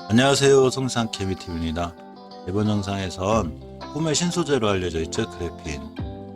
안녕하세요, 성상 케미TV입니다. 이번 영상에선 꿈의 신소재로 알려져 있죠, 그래핀.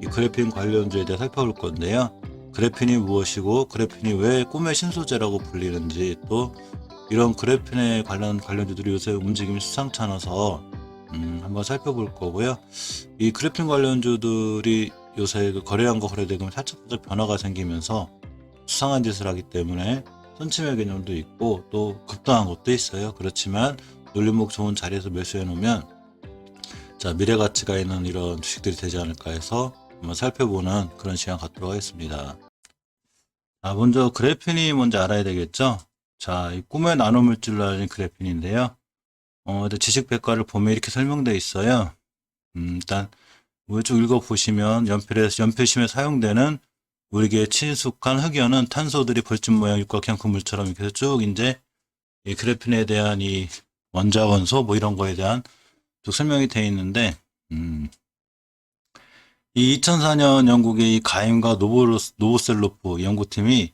이 그래핀 관련주에 대해 살펴볼 건데요. 그래핀이 무엇이고 그래핀이 왜 꿈의 신소재라고 불리는지, 또 이런 그래핀에 관련주들이 요새 움직임이 수상찮아서 한번 살펴볼 거고요. 이 그래핀 관련주들이 요새 그 거래량과 거래대금이 살짝 변화가 생기면서 수상한 짓을 하기 때문에 선침의 개념도 있고 또 급등한 것도 있어요. 그렇지만 눌림목 좋은 자리에서 매수해 놓으면 미래 가치가 있는 이런 주식들이 되지 않을까 해서 한번 살펴보는 그런 시간 갖도록 하겠습니다. 먼저 그래핀이 뭔지 알아야 되겠죠. 이 꿈의 나노 물질로 알려진 그래핀인데요. 지식백과를 보면 이렇게 설명되어 있어요. 일단 쭉 읽어보시면 연필심에 사용되는 우리에게 친숙한 흑연은 탄소들이 벌집 모양 육각형 그물처럼 이렇게 해서 쭉 이제 이 그래핀에 대한 이 원자 원소 뭐 이런 거에 대한 쭉 설명이 되어 있는데, 이 2004년 영국의 이 가임과 노보셀로프 연구팀이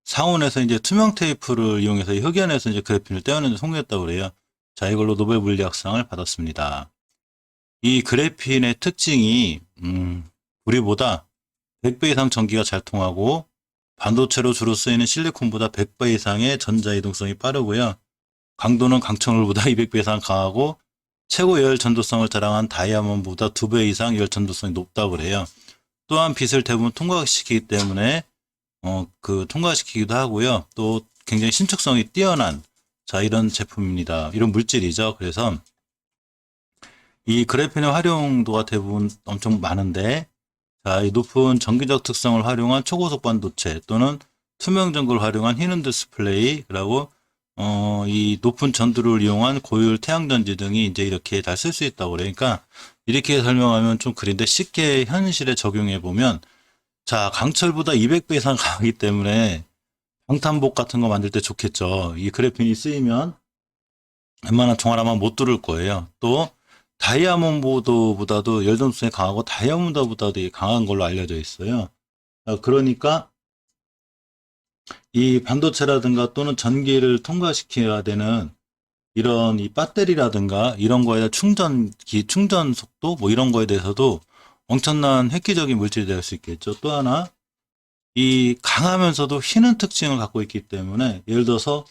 상온에서 이제 투명 테이프를 이용해서 이 흑연에서 이제 그래핀을 떼어내는 데 성공했다고 그래요. 이걸로 노벨 물리학상을 받았습니다. 이 그래핀의 특징이 우리보다 100배 이상 전기가 잘 통하고 반도체로 주로 쓰이는 실리콘보다 100배 이상의 전자 이동성이 빠르고요. 강도는 강철물보다 200배 이상 강하고 최고 열 전도성을 자랑한 다이아몬드보다 2배 이상 열 전도성이 높다고 그래요. 또한 빛을 대부분 통과시키기 때문에 통과시키기도 하고요. 또 굉장히 신축성이 뛰어난 이런 제품입니다. 이런 물질이죠. 그래서 이 그래핀의 활용도가 대부분 엄청 많은데, 이 높은 전기적 특성을 활용한 초고속 반도체 또는 투명 전구를 활용한 흰 디스플레이, 그리고 이 높은 전도를 이용한 고효율 태양전지 등이 이제 이렇게 다 쓸 수 있다고 그러니까, 이렇게 설명하면 좀 그린데 쉽게 현실에 적용해 보면, 강철보다 200배 이상 강하기 때문에 방탄복 같은 거 만들 때 좋겠죠. 이 그래핀이 쓰이면 웬만한 총알 아마 못 뚫을 거예요. 또 다이아몬드보다도 열전도성이 강하고 다이아몬드보다도 강한 걸로 알려져 있어요. 그러니까 이 반도체라든가 또는 전기를 통과시켜야 되는 이런 이 배터리라든가 이런 거에 대한 충전 속도 뭐 이런 거에 대해서도 엄청난 획기적인 물질이 될 수 있겠죠. 또 하나, 이 강하면서도 휘는 특징을 갖고 있기 때문에, 예를 들어서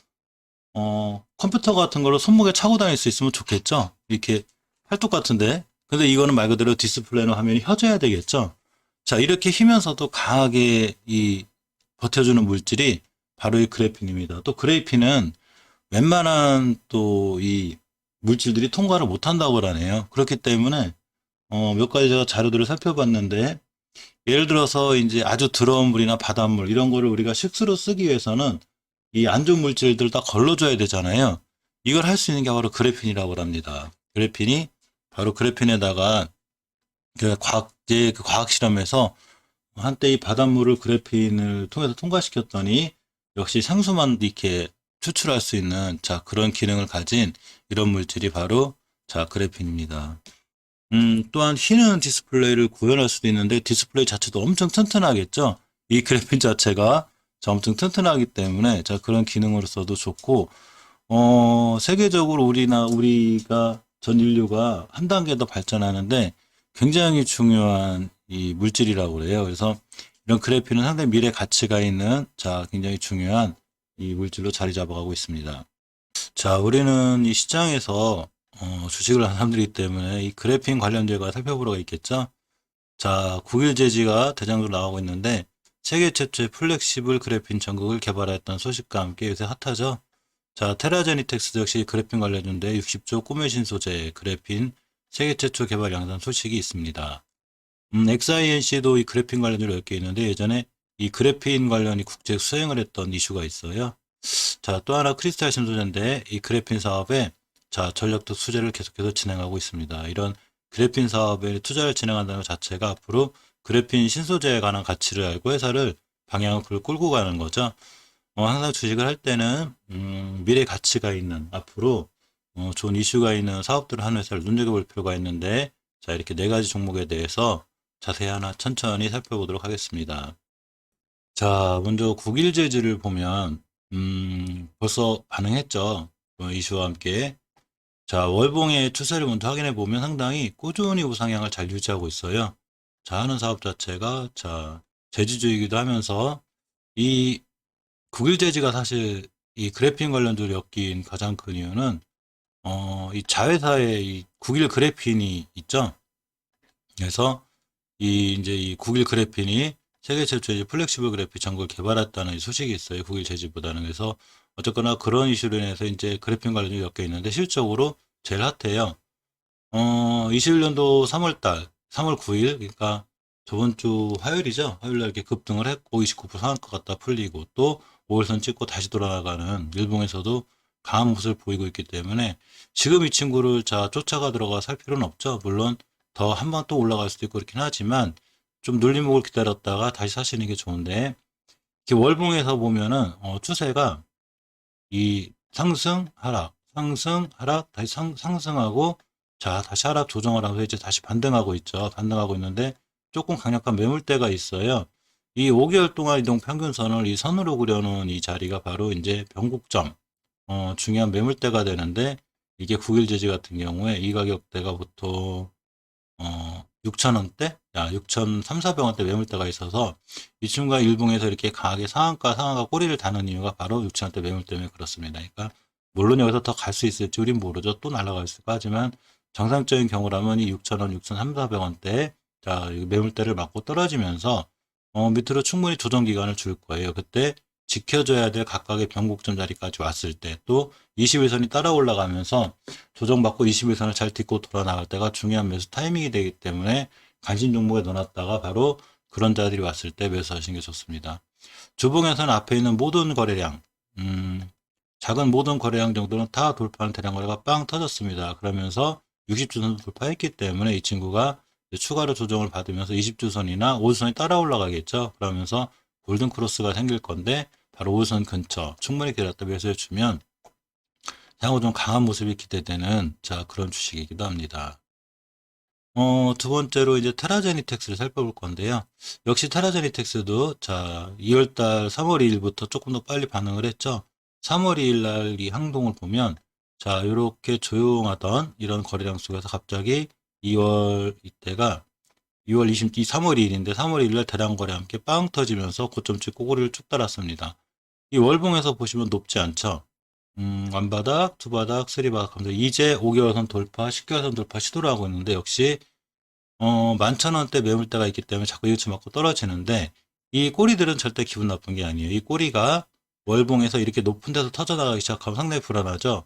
컴퓨터 같은 걸로 손목에 차고 다닐 수 있으면 좋겠죠. 이렇게 팔뚝 같은데, 근데 이거는 말 그대로 디스플레이로 화면이 혀져야 되겠죠. 이렇게 휘면서도 강하게 버텨주는 물질이 바로 이 그래핀입니다. 또 그래핀은 웬만한 또 이 물질들이 통과를 못한다고 그러네요. 그렇기 때문에 몇 가지 제가 자료들을 살펴봤는데, 예를 들어서 이제 아주 더러운 물이나 바닷물 이런 거를 우리가 식수로 쓰기 위해서는 이 안 좋은 물질들 다 걸러줘야 되잖아요. 이걸 할 수 있는 게 바로 그래핀이라고 합니다. 그래핀이 바로 그래핀에다가 과학 실험에서 한때 이 바닷물을 그래핀을 통해서 통과시켰더니 역시 상수만 이렇게 추출할 수 있는 그런 기능을 가진 이런 물질이 바로 그래핀입니다. 또한 휘는 디스플레이를 구현할 수도 있는데, 디스플레이 자체도 엄청 튼튼하겠죠. 이 그래핀 자체가 엄청 튼튼하기 때문에 그런 기능으로서도 좋고, 세계적으로 우리가 전 인류가 한 단계 더 발전하는데 굉장히 중요한 이 물질이라고 그래요. 그래서 이런 그래핀은 상당히 미래 가치가 있는 굉장히 중요한 이 물질로 자리 잡아가고 있습니다. 우리는 이 시장에서 주식을 하는 사람들이기 때문에 이 그래핀 관련주가 살펴보러 있겠죠. 국일제지가 대장으로 나오고 있는데, 세계 최초의 플렉시블 그래핀 전극을 개발했던 소식과 함께 요새 핫하죠. 테라제니텍스 역시 그래핀 관련주인데 60조 꿈의 신소재 그래핀 세계 최초 개발 양산 소식이 있습니다. XINC도 이 그래핀 관련주로 엮여 있는데, 예전에 이 그래핀 관련이 국제 수행을 했던 이슈가 있어요. 또 하나 크리스탈 신소재인데, 이 그래핀 사업에 전략적 투자를 계속해서 진행하고 있습니다. 이런 그래핀 사업에 투자를 진행한다는 것 자체가 앞으로 그래핀 신소재에 관한 가치를 알고 회사를 방향을 끌고 가는 거죠. 항상 주식을 할 때는 미래 가치가 있는, 앞으로 좋은 이슈가 있는 사업들을 하는 회사를 눈여겨볼 필요가 있는데, 이렇게 네 가지 종목에 대해서 자세히 하나 천천히 살펴보도록 하겠습니다. 자, 먼저 국일제지를 보면 벌써 반응했죠. 이슈와 함께. 자, 월봉의 추세를 먼저 확인해 보면 상당히 꾸준히 우상향을 잘 유지하고 있어요. 자, 하는 사업 자체가 자, 제지주이기도 하면서 이 국일제지가 사실 이 그래핀 관련주를 엮인 가장 큰 이유는 이 자회사의 이 국일 그래핀이 있죠. 그래서 이제 이 국일 그래핀이 세계 최초의 플렉시블 그래픽 전구를 개발했다는 이 소식이 있어요. 국일 제지보다는. 그래서 어쨌거나 그런 이슈로 인해서 이제 그래핀 관련이 엮여 있는데 실적으로 제일 핫해요. 21년도 3월달, 3월 9일, 그러니까 저번 주 화요일이죠. 화요일날 이렇게 급등을 했고 29% 상한가 갔다 풀리고 또 5일선 찍고 다시 돌아가는 일봉에서도 강한 모습을 보이고 있기 때문에 지금 이 친구를 자 쫓아가 들어가 살 필요는 없죠. 물론 더 한 번 또 올라갈 수도 있고 그렇긴 하지만 좀 눌림목을 기다렸다가 다시 사시는 게 좋은데 이렇게 월봉에서 보면은 추세가 이 상승 하락 상승 하락 다시 상승하고 자 다시 하락 조정을 하면서 이제 다시 반등하고 있죠. 반등하고 있는데 조금 강력한 매물대가 있어요. 이 5개월 동안 이동 평균선을 이 선으로 그려놓은 이 자리가 바로 이제 변곡점 중요한 매물대가 되는데 이게 9일 제지 같은 경우에 이 가격대가 보통 6,000원대? 6,300, 400원대 매물대가 있어서 이 친구가 일봉에서 이렇게 강하게 상한가 꼬리를 다는 이유가 바로 6,000원대 매물 때문에 그렇습니다. 그러니까 물론 여기서 더 갈 수 있을지 우린 모르죠. 또 날아갈 수 있고 하지만 정상적인 경우라면 이 6,000원, 6,300, 400원대 자, 매물대를 맞고 떨어지면서 밑으로 충분히 조정 기간을 줄 거예요. 그때 지켜줘야 될 각각의 변곡점 자리까지 왔을 때 또 21선이 따라 올라가면서 조정받고 21선을 잘 딛고 돌아 나갈 때가 중요한 매수 타이밍이 되기 때문에 관심 종목에 넣어놨다가 바로 그런 자들이 왔을 때 매수하시는 게 좋습니다. 주봉에서는 앞에 있는 모든 거래량, 작은 모든 거래량 정도는 다 돌파하는 대량 거래가 빵 터졌습니다. 그러면서 60주선도 돌파했기 때문에 이 친구가 추가로 조정을 받으면서 20주선이나 5주선이 따라 올라가겠죠. 그러면서 골든 크로스가 생길 건데 바로 5선 근처 충분히 기다렸다 매수해 주면 향후 좀 강한 모습이 기대되는 자 그런 주식이기도 합니다. 두 번째로 이제 테라제니텍스를 살펴볼 건데요. 역시 테라제니텍스도 자 2월달 3월 2일부터 조금 더 빨리 반응을 했죠. 3월 2일 날 이 항동을 보면 자 이렇게 조용하던 이런 거래량 속에서 갑자기 2월 이때가 2월 3월 2일인데 3월 2일 날 대량 거래 함께 빵 터지면서 고점 찍고 꼬리를 쭉 달았습니다. 이 월봉에서 보시면 높지 않죠. 완바닥, 두바닥, 쓰리바닥 하면서 이제 5개월선 돌파, 10개월선 돌파 시도를 하고 있는데 역시 11,000원대 매물대가 있기 때문에 자꾸 이웃치 맞고 떨어지는데 이 꼬리들은 절대 기분 나쁜 게 아니에요. 이 꼬리가 월봉에서 이렇게 높은 데서 터져나가기 시작하면 상당히 불안하죠.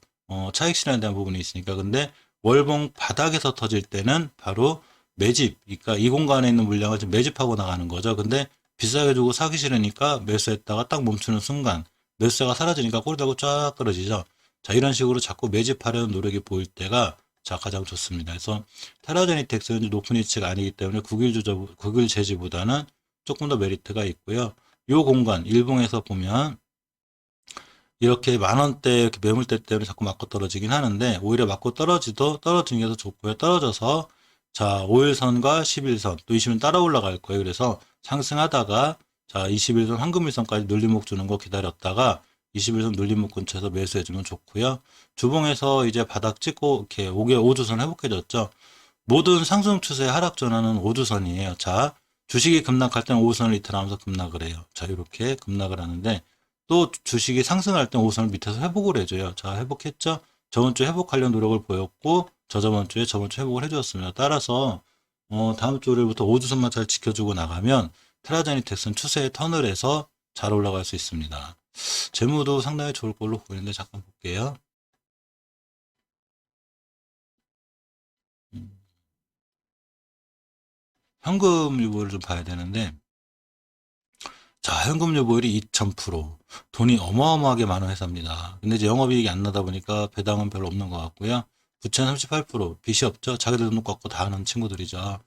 차익 실현에 대한 부분이 있으니까. 근데 월봉 바닥에서 터질 때는 바로 매집, 그러니까 이 공간에 있는 물량을 좀 매집하고 나가는 거죠. 근데 비싸게 주고 사기 싫으니까 매수했다가 딱 멈추는 순간 매수세가 사라지니까 꼬리다고 쫙 떨어지죠. 자, 이런 식으로 자꾸 매집하려는 노력이 보일 때가 자, 가장 좋습니다. 그래서 테라제니텍스는 높은 위치가 아니기 때문에 국일 제지보다는 조금 더 메리트가 있고요. 이 공간, 일봉에서 보면 이렇게 만원대 이렇게 매물대 때문에 자꾸 맞고 떨어지긴 하는데 오히려 맞고 떨어지는 게 더 좋고요. 떨어져서 자 5일선과 11선 또 20일 따라 올라갈 거예요. 그래서 상승하다가 자 21선 황금일선까지 눌림목 주는 거 기다렸다가 21선 눌림목 근처에서 매수해주면 좋고요. 주봉에서 이제 바닥 찍고 이렇게 5주선 회복해졌죠. 모든 상승 추세 하락 전환은 5주선이에요. 자 주식이 급락할 때는 5주선을 이탈하면서 급락을 해요. 자 이렇게 급락을 하는데 또 주식이 상승할 땐 5선을 밑에서 회복을 해줘요. 자, 회복했죠? 저번 주에 회복하려는 노력을 보였고, 저번 주에 회복을 해주었습니다. 따라서, 다음 주 월요일부터 5주선만 잘 지켜주고 나가면, 테라제니텍스는 추세에 턴을 해서 잘 올라갈 수 있습니다. 재무도 상당히 좋을 걸로 보이는데, 잠깐 볼게요. 현금 유보를 좀 봐야 되는데, 자, 현금 유보율이 2000%. 돈이 어마어마하게 많은 회사입니다. 근데 이제 영업이익이 안 나다 보니까 배당은 별로 없는 것 같고요. 부채는 38%. 빚이 없죠. 자기들 돈 갖고 다 하는 친구들이죠.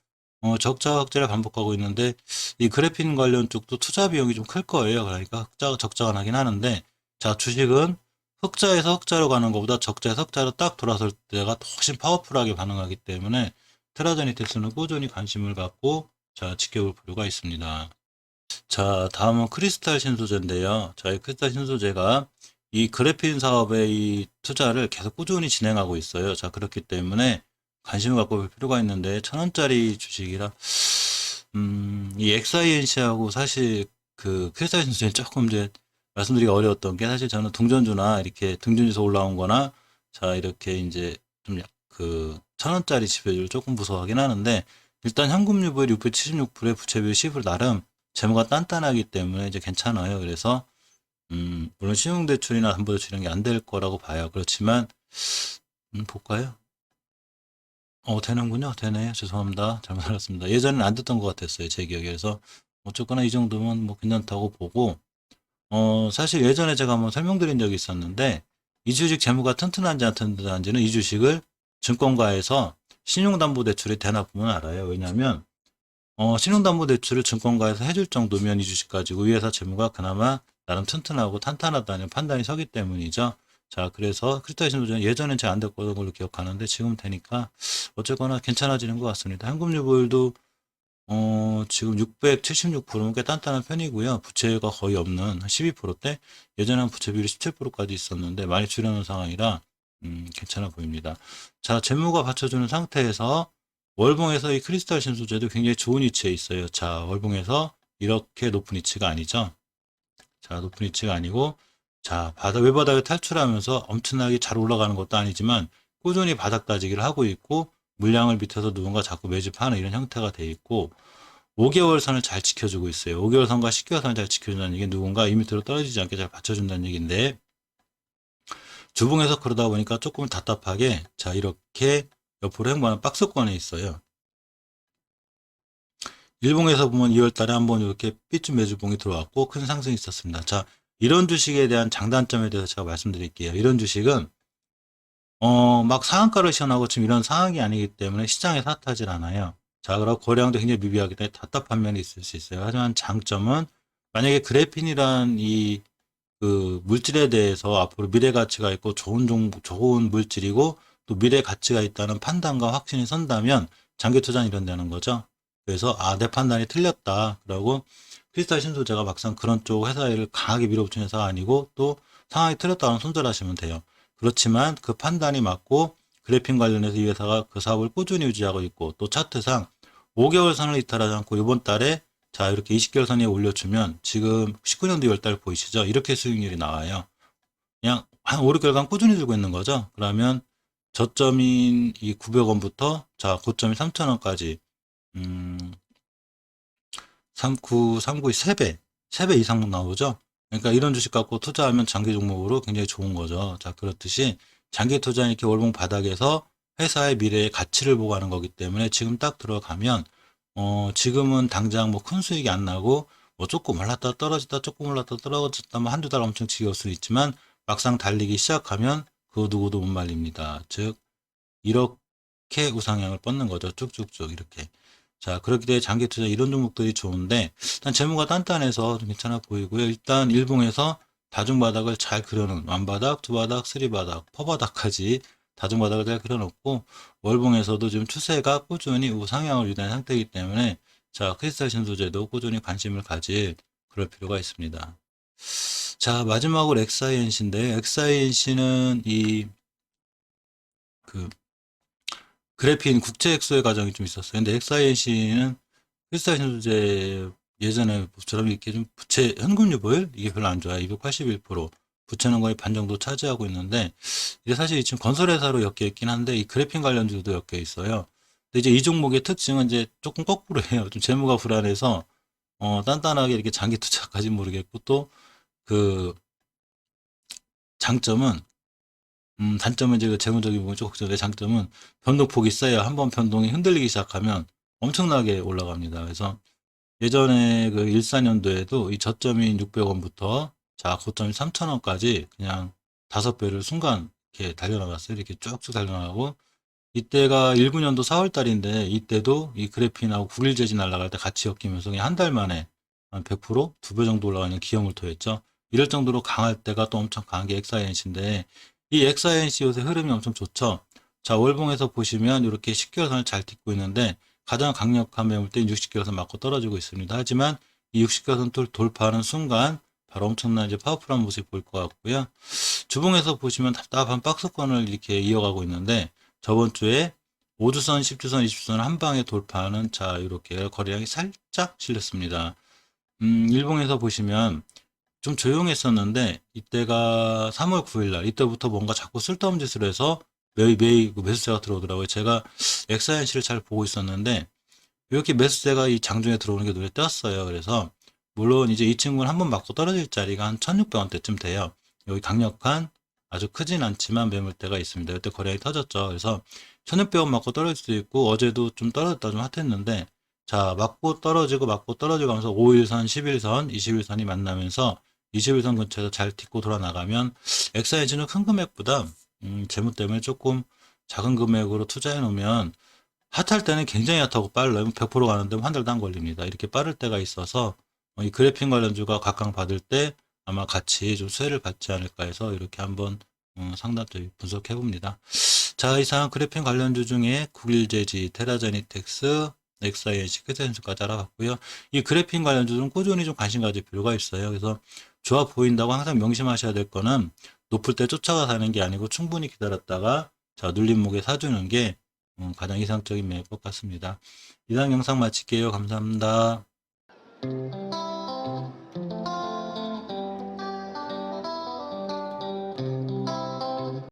적자 흑자를 반복하고 있는데 이 그래핀 관련 쪽도 투자 비용이 좀 클 거예요. 그러니까 적자가 나긴 하는데 자, 주식은 흑자에서 흑자로 가는 것보다 적자에서 흑자로 딱 돌아설 때가 훨씬 파워풀하게 반응하기 때문에 테라제니텍스는 꾸준히 관심을 갖고 자, 지켜볼 필요가 있습니다. 자, 다음은 크리스탈 신소재인데요. 자, 이 크리스탈 신소재가 이 그래핀 사업의 이 투자를 계속 꾸준히 진행하고 있어요. 자, 그렇기 때문에 관심을 갖고 볼 필요가 있는데, 1,000원짜리 주식이라, 이 XINC하고 사실 그 크리스탈 신소재는 조금 이제 말씀드리기 어려웠던 게, 사실 저는 동전주나 이렇게 등준지서 올라온 거나, 자, 이렇게 이제 좀 그 1,000원짜리 지표율을 조금 무서워하긴 하는데, 일단 현금유보율 676%에 부채비율 10% 나름 재무가 단단하기 때문에 이제 괜찮아요. 그래서 물론 신용대출이나 담보대출 이런 게 안 될 거라고 봐요. 그렇지만 볼까요? 되는군요. 되네요. 죄송합니다. 잘못 알았습니다. 예전에는 안 됐던 것 같았어요. 제 기억에. 그래서 어쨌거나 이 정도면 뭐 괜찮다고 보고, 사실 예전에 제가 한번 설명드린 적이 있었는데, 이 주식 재무가 튼튼한지 안 튼튼한지는 이 주식을 증권가에서 신용담보대출이 되나 보면 알아요. 왜냐하면 신용담보대출을 증권가에서 해줄 정도면 이 주식 가지고 이 회사 재무가 그나마 나름 튼튼하고 탄탄하다는 판단이 서기 때문이죠. 자, 그래서 크리스탈 신소재는 예전엔 잘 안 됐던 걸로 기억하는데 지금 되니까 어쨌거나 괜찮아지는 것 같습니다. 현금유보율도 지금 676%면 꽤 단단한 편이고요. 부채가 거의 없는 한 12%대, 예전에는 부채 비율이 17%까지 있었는데 많이 줄여놓은 상황이라 괜찮아 보입니다. 자, 재무가 받쳐주는 상태에서 월봉에서 이 크리스탈 신소재도 굉장히 좋은 위치에 있어요. 자, 월봉에서 이렇게 높은 위치가 아니죠. 자, 높은 위치가 아니고, 자, 외바닥을 탈출하면서 엄청나게 잘 올라가는 것도 아니지만 꾸준히 바닥 다지기를 하고 있고, 물량을 밑에서 누군가 자꾸 매집하는 이런 형태가 돼 있고, 5개월 선을 잘 지켜주고 있어요. 5개월 선과 10개월 선을 잘 지켜준다는 얘기, 누군가 이 밑으로 떨어지지 않게 잘 받쳐준다는 얘기인데, 주봉에서 그러다 보니까 조금 답답하게, 자, 이렇게 옆으로 행보하는 박스권에 있어요. 일봉에서 보면 2월 달에 한번 이렇게 삐쭉 매주봉이 들어왔고 큰 상승이 있었습니다. 자, 이런 주식에 대한 장단점에 대해서 제가 말씀드릴게요. 이런 주식은 막 상한가를 시현하고 지금 이런 상황이 아니기 때문에 시장에 핫하질 않아요. 자, 그리고 거래량도 굉장히 미비하기 때문에 답답한 면이 있을 수 있어요. 하지만 장점은 만약에 그래핀이란 이 그 물질에 대해서 앞으로 미래 가치가 있고 좋은 물질이고 또 미래 가치가 있다는 판단과 확신이 선다면 장기 투자는 이런 데는 거죠. 그래서 내 판단이 틀렸다. 그러고 크리스탈 신소재가 막상 그런 쪽 회사를 강하게 밀어붙이는 회사가 아니고 또 상황이 틀렸다면 손절하시면 돼요. 그렇지만 그 판단이 맞고 그래핀 관련해서 이 회사가 그 사업을 꾸준히 유지하고 있고 또 차트상 5개월 선을 이탈하지 않고 이번 달에 자, 이렇게 20개월 선에 올려주면 지금 19년도 10달 보이시죠? 이렇게 수익률이 나와요. 그냥 한 5, 6개월간 꾸준히 들고 있는 거죠. 그러면 저점인 이 900원부터 자, 고점이 3,000원까지 3939의 3배 이상 나오죠. 그러니까 이런 주식 갖고 투자하면 장기 종목으로 굉장히 좋은 거죠. 자, 그렇듯이 장기 투자는 이렇게 월봉 바닥에서 회사의 미래의 가치를 보고 하는 거기 때문에 지금 딱 들어가면 지금은 당장 뭐 큰 수익이 안 나고 뭐 조금 올랐다 떨어졌다 조금 올랐다 떨어졌다 뭐 한두 달 엄청 지겨울 수 있지만 막상 달리기 시작하면 그 누구도 못 말립니다. 즉 이렇게 우상향을 뻗는 거죠. 쭉쭉쭉 이렇게. 자, 그렇기 때문에 장기 투자 이런 종목들이 좋은데 일단 재무가 단단해서 좀 괜찮아 보이고요. 일단 일봉에서 다중바닥을 잘 그려놓은 완바닥, 두바닥, 쓰리바닥, 퍼바닥까지 다중바닥을 잘 그려놓고 월봉에서도 지금 추세가 꾸준히 우상향을 유지한 상태이기 때문에 자, 크리스탈 신소재도 꾸준히 관심을 가질 그럴 필요가 있습니다. 자, 마지막으로 XINC인데 XINC는 이 그 그래핀 국제 액수의 과정이 좀 있었어요. 근데 XINC는 크리스탈 신소재 예전에 처럼 이렇게 좀 부채 현금 유보율 이게 별로 안 좋아요. 281%. 부채는 거의 반 정도 차지하고 있는데 이게 사실 지금 건설회사로 엮여 있긴 한데 이 그래핀 관련주도 엮여 있어요. 근데 이제 이 종목의 특징은 이제 조금 거꾸로 해요. 좀 재무가 불안해서 단단하게 이렇게 장기 투자까지 모르겠고 또 그 장점은 단점은 이제 그 재무적인 부분 쪽의 장점은 변동폭이 세야 한번 변동이 흔들리기 시작하면 엄청나게 올라갑니다. 그래서 예전에 그 14년도에도 이 저점인 600원부터 자, 고점이 3,000원까지 그냥 5배를 순간 이렇게 달려나갔어요. 이렇게 쭉쭉 달려나가고 이때가 19년도 4월 달인데 이때도 이 그래핀하고 9일 재지 날아갈 때 같이 엮이면서 그냥 한 달 만에 한 100%, 2배 정도 올라가는 기염을토했죠. 이럴 정도로 강할 때가 또 엄청 강한 게 XINC인데 이 XINC 요새 흐름이 엄청 좋죠. 자, 월봉에서 보시면 이렇게 10개월 선을 잘 딛고 있는데 가장 강력한 매물대인 60개선 맞고 떨어지고 있습니다. 하지만 이 60개선 돌파하는 순간 바로 엄청난 이제 파워풀한 모습이 보일 것 같고요. 주봉에서 보시면 답답한 박스권을 이렇게 이어가고 있는데 저번 주에 5주선, 10주선, 20주선 한 방에 돌파하는 자 이렇게 거래량이 살짝 실렸습니다. 일봉에서 보시면 좀 조용했었는데 이때가 3월 9일 날 이때부터 뭔가 자꾸 쓸데없는 짓을 해서 매일 매수세가 들어오더라고요. 제가 XINC를 잘 보고 있었는데 이렇게 매수세가 이 장중에 들어오는 게 눈에 띄었어요. 그래서 물론 이제 이 친구는 한번 맞고 떨어질 자리가 한 1600원대쯤 돼요. 여기 강력한 아주 크진 않지만 매물대가 있습니다. 이때 거래량이 터졌죠. 그래서 1600원 맞고 떨어질 수도 있고 어제도 좀 떨어졌다 좀 핫했는데 자 맞고 떨어지고 하면서 5일선, 11선, 21선이 만나면서 21선 근처에서 잘 딛고 돌아나가면 XINC는 큰 금액보다 재무 때문에 조금 작은 금액으로 투자해 놓으면 핫할 때는 굉장히 핫하고 빨라요. 100% 가는데 한 달도 안 걸립니다. 이렇게 빠를 때가 있어서 이 그래픽 관련주가 각광받을 때 아마 같이 좀 수혜를 받지 않을까 해서 이렇게 한번 상담도 분석해 봅니다. 자, 이상 그래픽 관련주 중에 국일제지, 테라제니텍스, XINC, 크센스까지 알아봤고요. 이 그래픽 관련주는 꾸준히 좀 관심 가질 필요가 있어요. 그래서 좋아 보인다고 항상 명심하셔야 될 거는 높을 때 쫓아가 사는 게 아니고 충분히 기다렸다가 자, 눌림목에 사주는 게 가장 이상적인 매일 것 같습니다. 이상 영상 마칠게요. 감사합니다.